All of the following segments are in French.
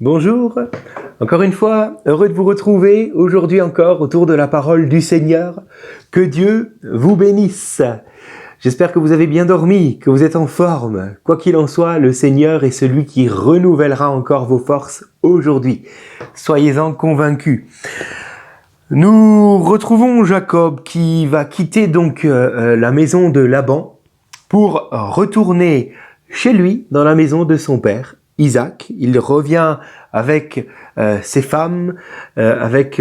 Bonjour, encore une fois, heureux de vous retrouver aujourd'hui encore autour de la parole du Seigneur. Que Dieu vous bénisse. J'espère que vous avez bien dormi, que vous êtes en forme. Quoi qu'il en soit, le Seigneur est celui qui renouvellera encore vos forces aujourd'hui. Soyez-en convaincus. Nous retrouvons Jacob qui va quitter donc la maison de Laban pour retourner chez lui dans la maison de son père. Isaac, il revient avec ses femmes, avec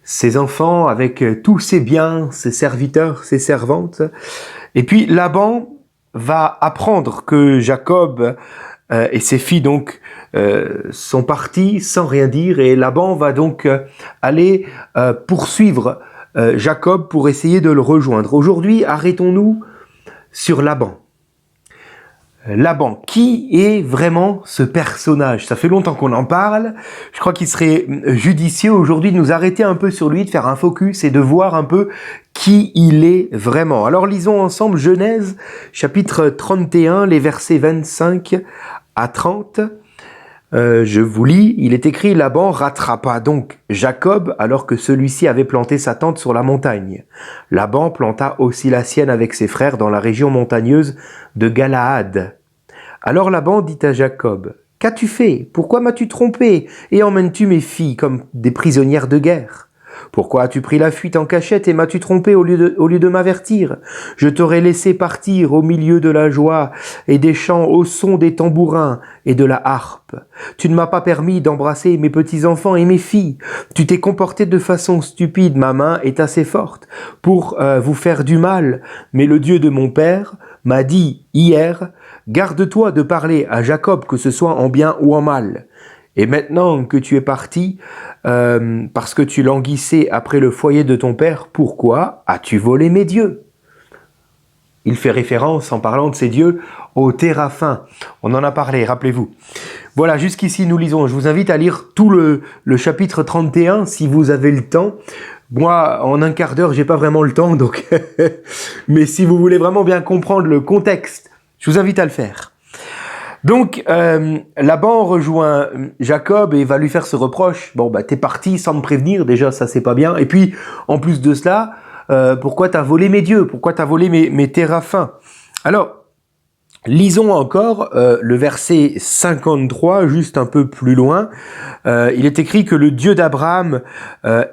ses enfants, avec tous ses biens, ses serviteurs, ses servantes. Et puis Laban va apprendre que Jacob et ses filles donc sont partis sans rien dire, et Laban va donc aller poursuivre Jacob pour essayer de le rejoindre. Aujourd'hui, arrêtons-nous sur Laban. Laban, qui est vraiment ce personnage? Ça fait longtemps qu'on en parle. Je crois qu'il serait judicieux aujourd'hui de nous arrêter un peu sur lui, de faire un focus et de voir un peu qui il est vraiment. Alors lisons ensemble Genèse, chapitre 31, les versets 25 à 30. Je vous lis, il est écrit: Laban rattrapa donc Jacob alors que celui-ci avait planté sa tente sur la montagne. Laban planta aussi la sienne avec ses frères dans la région montagneuse de Galaad. Alors Laban dit à Jacob: Qu'as-tu fait? Pourquoi m'as-tu trompé et emmènes-tu mes filles comme des prisonnières de guerre? Pourquoi as-tu pris la fuite en cachette et m'as-tu trompé au lieu de m'avertir? Je t'aurais laissé partir au milieu de la joie et des chants au son des tambourins et de la harpe. Tu ne m'as pas permis d'embrasser mes petits-enfants et mes filles. Tu t'es comporté de façon stupide. Ma main est assez forte pour vous faire du mal. Mais le Dieu de mon père m'a dit hier: Garde-toi de parler à Jacob, que ce soit en bien ou en mal. Et maintenant que tu es parti, parce que tu languissais après le foyer de ton père, pourquoi as-tu volé mes dieux? Il fait référence, en parlant de ces dieux, aux téraphins. On en a parlé, rappelez-vous. Voilà, jusqu'ici nous lisons. Je vous invite à lire tout le chapitre 31, si vous avez le temps. Moi, en un quart d'heure, j'ai pas vraiment le temps, donc. Mais si vous voulez vraiment bien comprendre le contexte, je vous invite à le faire. Donc, Laban rejoint Jacob et va lui faire ce reproche. Bon, t'es parti sans me prévenir, déjà, ça c'est pas bien. Et puis, en plus de cela, pourquoi t'as volé mes dieux? Pourquoi t'as volé mes téraphins? Alors, lisons encore le verset 53, juste un peu plus loin. Il est écrit que le Dieu d'Abraham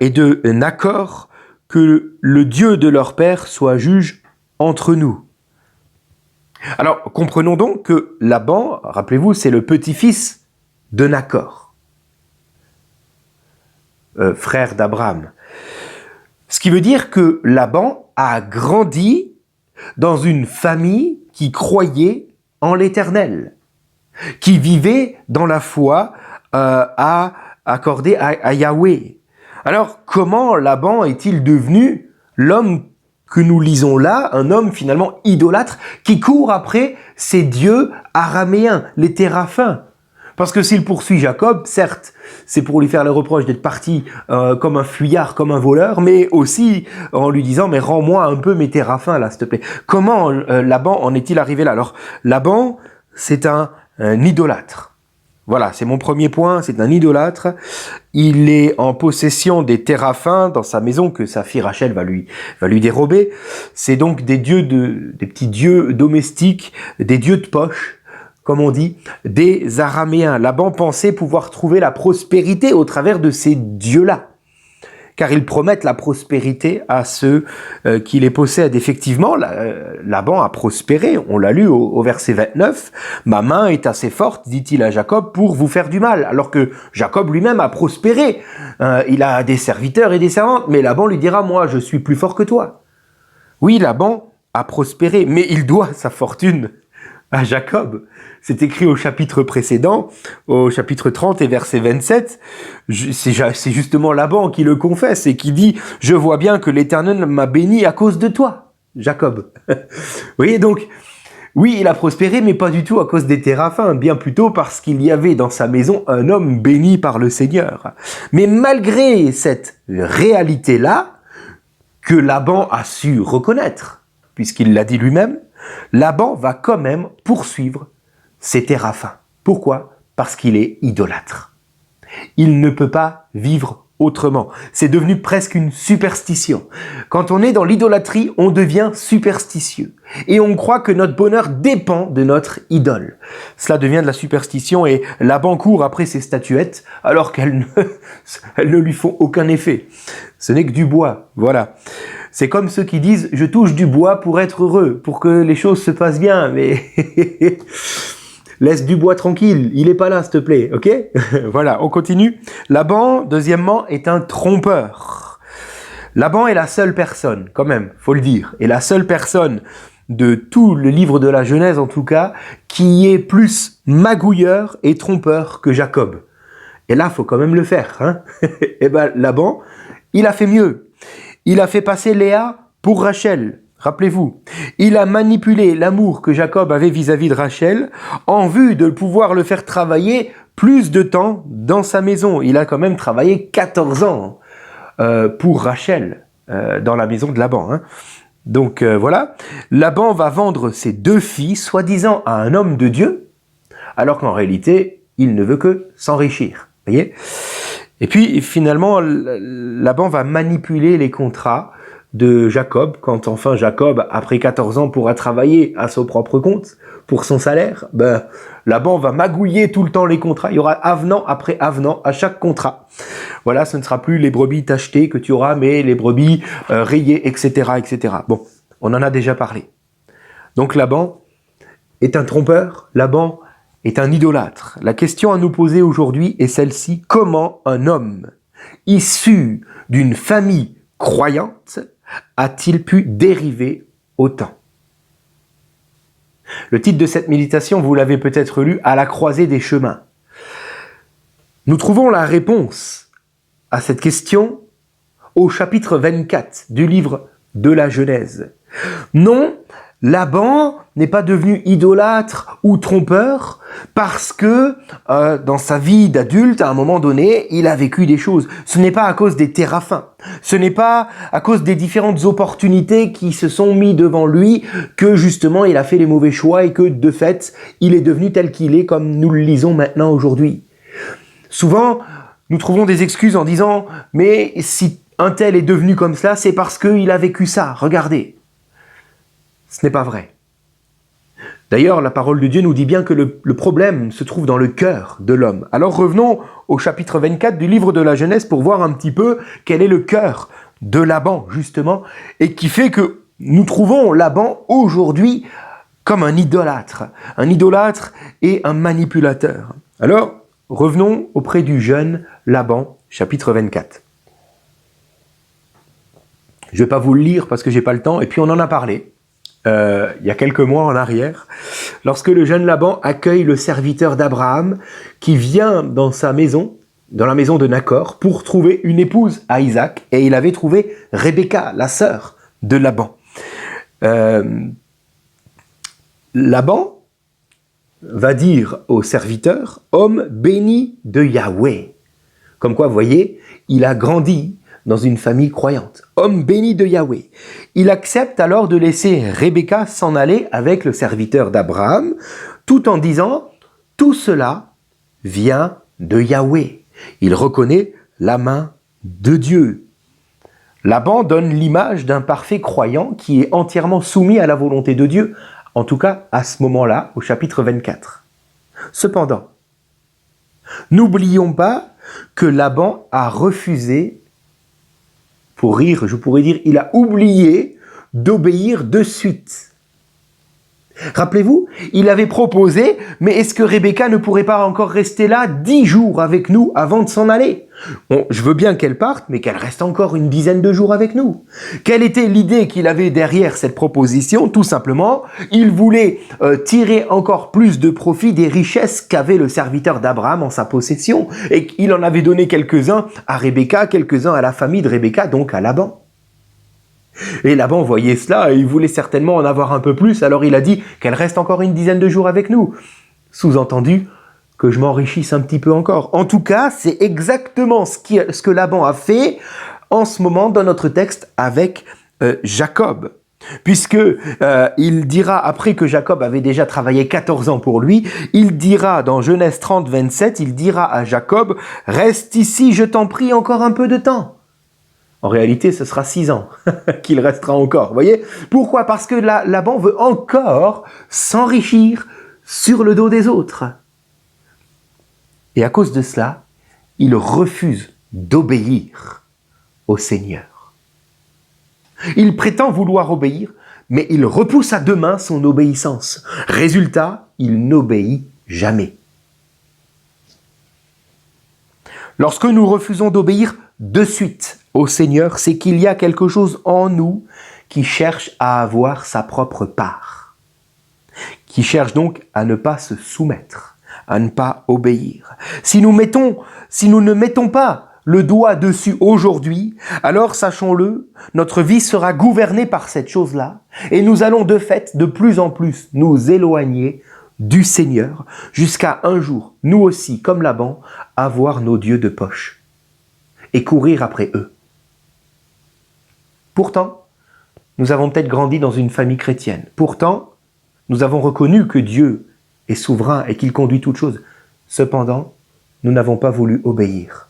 et de Nachor, que le Dieu de leur père soit juge entre nous. Alors, comprenons donc que Laban, rappelez-vous, c'est le petit-fils de Nachor, frère d'Abraham. Ce qui veut dire que Laban a grandi dans une famille qui croyait en l'Éternel, qui vivait dans la foi accordée à Yahweh. Alors, comment Laban est-il devenu l'homme que nous lisons là, un homme finalement idolâtre qui court après ces dieux araméens, les téraphins? Parce que s'il poursuit Jacob, certes, c'est pour lui faire le reproche d'être parti comme un fuyard, comme un voleur, mais aussi en lui disant: mais rends-moi un peu mes téraphins là, s'il te plaît. Comment Laban en est-il arrivé là? Alors, Laban, c'est un idolâtre. Voilà, c'est mon premier point, c'est un idolâtre. Il est en possession des téraphins dans sa maison que sa fille Rachel va lui dérober. C'est donc des petits dieux domestiques, des dieux de poche, comme on dit, des Araméens. Laban pensait pouvoir trouver la prospérité au travers de ces dieux-là, car ils promettent la prospérité à ceux qui les possèdent. Effectivement, Laban a prospéré, on l'a lu au verset 29, « Ma main est assez forte, dit-il à Jacob, pour vous faire du mal », alors que Jacob lui-même a prospéré. Il a des serviteurs et des servantes, mais Laban lui dira: « Moi, je suis plus fort que toi ». Oui, Laban a prospéré, mais il doit sa fortune à Jacob. C'est écrit au chapitre précédent, au chapitre 30 et verset 27. C'est justement Laban qui le confesse et qui dit: « Je vois bien que l'Éternel m'a béni à cause de toi, Jacob. » Vous voyez donc, oui, il a prospéré, mais pas du tout à cause des téraphins, bien plutôt parce qu'il y avait dans sa maison un homme béni par le Seigneur. Mais malgré cette réalité-là, que Laban a su reconnaître, puisqu'il l'a dit lui-même, Laban va quand même poursuivre ses téraphins. Pourquoi? Parce qu'il est idolâtre. Il ne peut pas vivre autrement. C'est devenu presque une superstition. Quand on est dans l'idolâtrie, on devient superstitieux. Et on croit que notre bonheur dépend de notre idole. Cela devient de la superstition et Laban court après ses statuettes alors qu'elles ne lui font aucun effet. Ce n'est que du bois, voilà. C'est comme ceux qui disent « je touche du bois pour être heureux, pour que les choses se passent bien », mais laisse du bois tranquille, il est pas là, s'il te plaît, ok? Voilà, on continue. Laban, deuxièmement, est un trompeur. Laban est la seule personne, quand même, faut le dire, et la seule personne de tout le livre de la Genèse, en tout cas, qui est plus magouilleur et trompeur que Jacob. Et là, faut quand même le faire, hein? Et ben, Laban, il a fait mieux. Il a fait passer Léa pour Rachel. Rappelez-vous, il a manipulé l'amour que Jacob avait vis-à-vis de Rachel en vue de pouvoir le faire travailler plus de temps dans sa maison. Il a quand même travaillé 14 ans pour Rachel dans la maison de Laban. Hein. Donc voilà, Laban va vendre ses 2 filles, soi-disant à un homme de Dieu, alors qu'en réalité, il ne veut que s'enrichir. Voyez ? Et puis finalement, Laban va manipuler les contrats de Jacob, quand enfin Jacob, après 14 ans, pourra travailler à son propre compte, pour son salaire, Laban va magouiller tout le temps les contrats. Il y aura avenant après avenant à chaque contrat. Voilà, ce ne sera plus les brebis tachetées que tu auras, mais les brebis rayées, etc., etc. Bon, on en a déjà parlé. Donc Laban est un trompeur, Laban est un idolâtre. La question à nous poser aujourd'hui est celle-ci. Comment un homme issu d'une famille croyante a-t-il pu dériver autant? Le titre de cette méditation, vous l'avez peut-être lu, à la croisée des chemins. Nous trouvons la réponse à cette question au chapitre 24 du livre de la Genèse. Non, Laban n'est pas devenu idolâtre ou trompeur parce que dans sa vie d'adulte, à un moment donné, il a vécu des choses. Ce n'est pas à cause des téraphins. Ce n'est pas à cause des différentes opportunités qui se sont mis devant lui que justement il a fait les mauvais choix et que de fait, il est devenu tel qu'il est comme nous le lisons maintenant aujourd'hui. Souvent, nous trouvons des excuses en disant « mais si un tel est devenu comme cela, c'est parce qu'il a vécu ça, regardez ». Ce n'est pas vrai. D'ailleurs, la parole de Dieu nous dit bien que le problème se trouve dans le cœur de l'homme. Alors revenons au chapitre 24 du livre de la Genèse pour voir un petit peu quel est le cœur de Laban, justement, et qui fait que nous trouvons Laban aujourd'hui comme un idolâtre et un manipulateur. Alors, revenons auprès du jeune Laban, chapitre 24. Je ne vais pas vous le lire parce que j'ai pas le temps, et puis on en a parlé. Il y a quelques mois en arrière, lorsque le jeune Laban accueille le serviteur d'Abraham qui vient dans sa maison, dans la maison de Nacor, pour trouver une épouse à Isaac, et il avait trouvé Rebecca, la sœur de Laban. Laban va dire au serviteur « homme béni de Yahweh ». Comme quoi, vous voyez, il a grandi dans une famille croyante. Homme béni de Yahweh. Il accepte alors de laisser Rebecca s'en aller avec le serviteur d'Abraham, tout en disant « tout cela vient de Yahweh ». Il reconnaît la main de Dieu. Laban donne l'image d'un parfait croyant qui est entièrement soumis à la volonté de Dieu, en tout cas à ce moment-là, au chapitre 24. Cependant, n'oublions pas que Laban a refusé. Pour rire, je pourrais dire, il a oublié d'obéir de suite. Rappelez-vous, il avait proposé, mais est-ce que Rebecca ne pourrait pas encore rester là 10 jours avec nous avant de s'en aller? Bon, je veux bien qu'elle parte, mais qu'elle reste encore une dizaine de jours avec nous. Quelle était l'idée qu'il avait derrière cette proposition? Tout simplement, il voulait tirer encore plus de profit des richesses qu'avait le serviteur d'Abraham en sa possession. Et il en avait donné quelques-uns à Rebecca, quelques-uns à la famille de Rebecca, donc à Laban. Et Laban voyait cela et il voulait certainement en avoir un peu plus, alors il a dit qu'elle reste encore une dizaine de jours avec nous. Sous-entendu, que je m'enrichisse un petit peu encore. En tout cas, c'est exactement ce que Laban a fait en ce moment dans notre texte avec Jacob. puisque il dira, après que Jacob avait déjà travaillé 14 ans pour lui, il dira dans Genèse 30, 27, il dira à Jacob, « Reste ici, je t'en prie, encore un peu de temps. » En réalité, ce sera 6 ans qu'il restera encore. Vous voyez? Pourquoi? Parce que Laban veut encore s'enrichir sur le dos des autres. Et à cause de cela, il refuse d'obéir au Seigneur. Il prétend vouloir obéir, mais il repousse à deux mains son obéissance. Résultat, il n'obéit jamais. Lorsque nous refusons d'obéir de suite au Seigneur, c'est qu'il y a quelque chose en nous qui cherche à avoir sa propre part, qui cherche donc à ne pas se soumettre, à ne pas obéir. Si nous ne mettons pas le doigt dessus aujourd'hui, alors sachons-le, notre vie sera gouvernée par cette chose-là et nous allons de fait de plus en plus nous éloigner du Seigneur jusqu'à un jour, nous aussi, comme Laban, avoir nos dieux de poche et courir après eux. Pourtant, nous avons peut-être grandi dans une famille chrétienne. Pourtant, nous avons reconnu que Dieu est souverain et qu'il conduit toutes choses. Cependant, nous n'avons pas voulu obéir.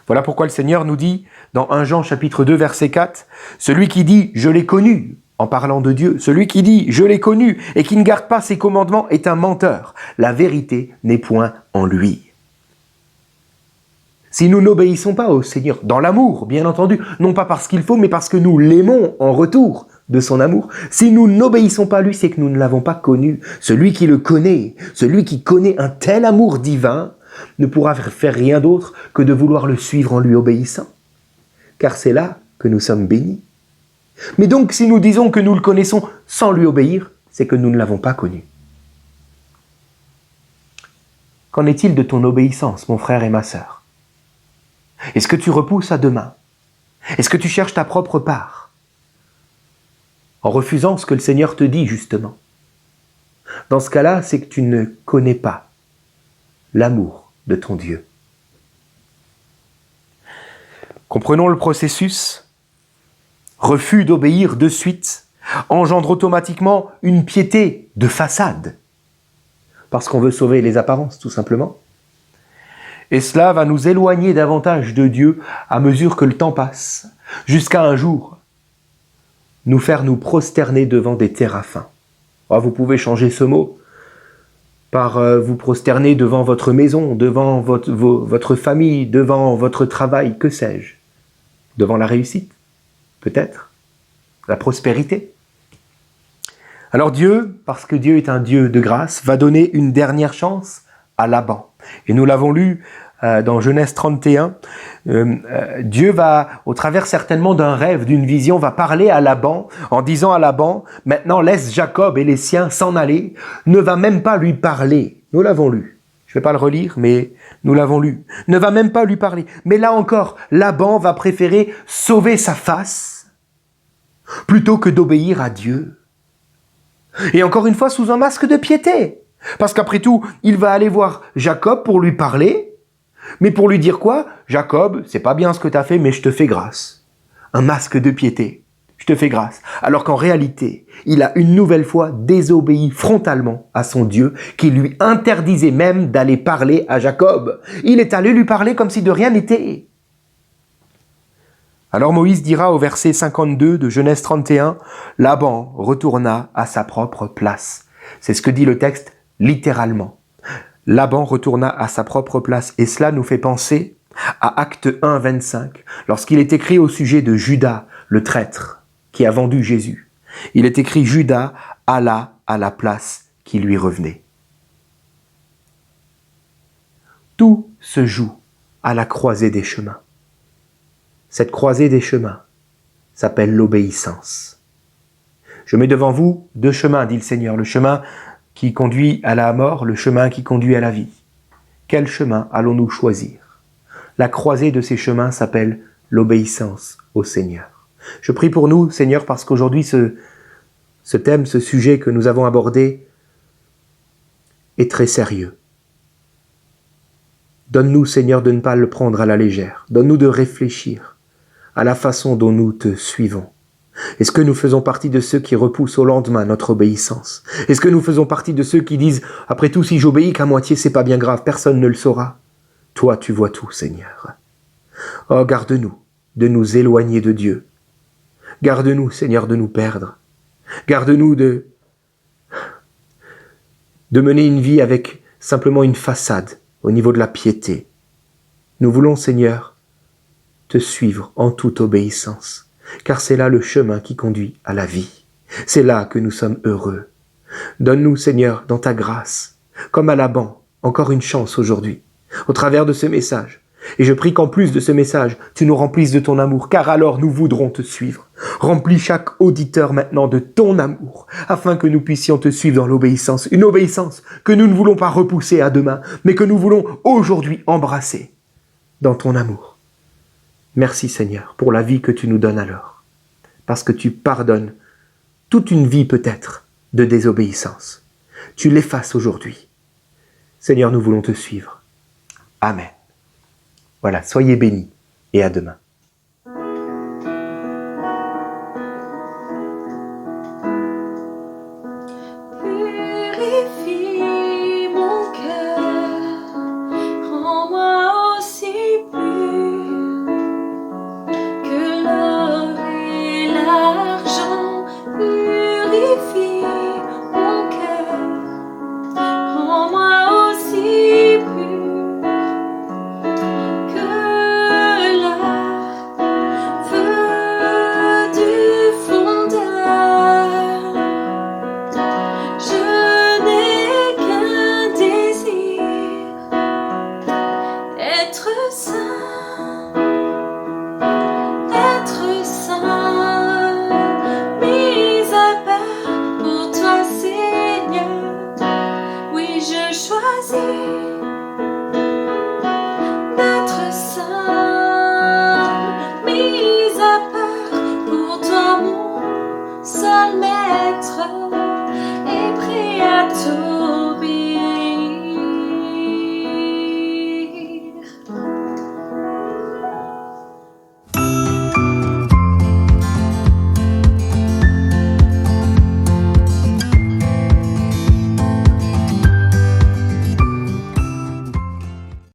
Voilà pourquoi le Seigneur nous dit dans 1 Jean chapitre 2 verset 4, « Celui qui dit « Je l'ai connu », en parlant de Dieu, celui qui dit « Je l'ai connu » et qui ne garde pas ses commandements est un menteur. La vérité n'est point en lui. Si nous n'obéissons pas au Seigneur, dans l'amour, bien entendu, non pas parce qu'il faut, mais parce que nous l'aimons en retour de son amour, si nous n'obéissons pas à lui, c'est que nous ne l'avons pas connu. Celui qui le connaît, celui qui connaît un tel amour divin, ne pourra faire rien d'autre que de vouloir le suivre en lui obéissant. Car c'est là que nous sommes bénis. Mais donc, si nous disons que nous le connaissons sans lui obéir, c'est que nous ne l'avons pas connu. Qu'en est-il de ton obéissance, mon frère et ma sœur? Est-ce que tu repousses à deux mains? Est-ce que tu cherches ta propre part? En refusant ce que le Seigneur te dit, justement. Dans ce cas-là, c'est que tu ne connais pas l'amour de ton Dieu. Comprenons le processus. Refus d'obéir de suite engendre automatiquement une piété de façade. Parce qu'on veut sauver les apparences, tout simplement. Et cela va nous éloigner davantage de Dieu à mesure que le temps passe, jusqu'à un jour nous faire nous prosterner devant des téraphins. Oh, vous pouvez changer ce mot par vous prosterner devant votre maison, devant votre famille, devant votre travail, que sais-je, devant la réussite, peut-être, la prospérité. Alors Dieu, parce que Dieu est un Dieu de grâce, va donner une dernière chance à Laban. Et nous l'avons lu dans Genèse 31, Dieu va, au travers certainement d'un rêve, d'une vision, va parler à Laban en disant à Laban, maintenant laisse Jacob et les siens s'en aller, ne va même pas lui parler. Nous l'avons lu. Je ne vais pas le relire, mais nous l'avons lu. Ne va même pas lui parler. Mais là encore, Laban va préférer sauver sa face plutôt que d'obéir à Dieu. Et encore une fois, sous un masque de piété. Parce qu'après tout, il va aller voir Jacob pour lui parler, mais pour lui dire quoi? Jacob, c'est pas bien ce que tu as fait, mais je te fais grâce. Un masque de piété. Je te fais grâce. Alors qu'en réalité, il a une nouvelle fois désobéi frontalement à son Dieu, qui lui interdisait même d'aller parler à Jacob. Il est allé lui parler comme si de rien n'était. Alors Moïse dira au verset 52 de Genèse 31, « Laban retourna à sa propre place. » C'est ce que dit le texte littéralement. Laban retourna à sa propre place. Et cela nous fait penser à Acte 1, 25, lorsqu'il est écrit au sujet de Judas, le traître, qui a vendu Jésus. Il est écrit « Judas alla à la place qui lui revenait ». Tout se joue à la croisée des chemins. Cette croisée des chemins s'appelle l'obéissance. Je mets devant vous deux chemins, dit le Seigneur, le chemin qui conduit à la mort, le chemin qui conduit à la vie. Quel chemin allons-nous choisir? La croisée de ces chemins s'appelle l'obéissance au Seigneur. Je prie pour nous, Seigneur, parce qu'aujourd'hui, ce thème, ce sujet que nous avons abordé est très sérieux. Donne-nous, Seigneur, de ne pas le prendre à la légère. Donne-nous de réfléchir à la façon dont nous te suivons. Est-ce que nous faisons partie de ceux qui repoussent au lendemain notre obéissance? Est-ce que nous faisons partie de ceux qui disent « Après tout, si j'obéis qu'à moitié, c'est pas bien grave, personne ne le saura ». Toi, tu vois tout, Seigneur. Oh, garde-nous de nous éloigner de Dieu. Garde-nous, Seigneur, de nous perdre. Garde-nous de mener une vie avec simplement une façade au niveau de la piété. Nous voulons, Seigneur, te suivre en toute obéissance, car c'est là le chemin qui conduit à la vie. C'est là que nous sommes heureux. Donne-nous, Seigneur, dans ta grâce, comme à Laban, encore une chance aujourd'hui, au travers de ce message. Et je prie qu'en plus de ce message, tu nous remplisses de ton amour, car alors nous voudrons te suivre. Remplis chaque auditeur maintenant de ton amour, afin que nous puissions te suivre dans l'obéissance. Une obéissance que nous ne voulons pas repousser à demain, mais que nous voulons aujourd'hui embrasser dans ton amour. Merci Seigneur pour la vie que tu nous donnes alors, parce que tu pardonnes toute une vie peut-être de désobéissance. Tu l'effaces aujourd'hui. Seigneur, nous voulons te suivre. Amen. Voilà, soyez bénis et à demain. Purifie mon cœur, rends-moi aussi pur que l'or et l'argent. Purifie mon cœur, rends-moi aussi pur que la feu du fondeur. Je n'ai qu'un désir, être saint, mis à part pour toi, Seigneur. Oui, je choisis d'être saint, mis à part pour toi, mon seul maître, et prêt à tout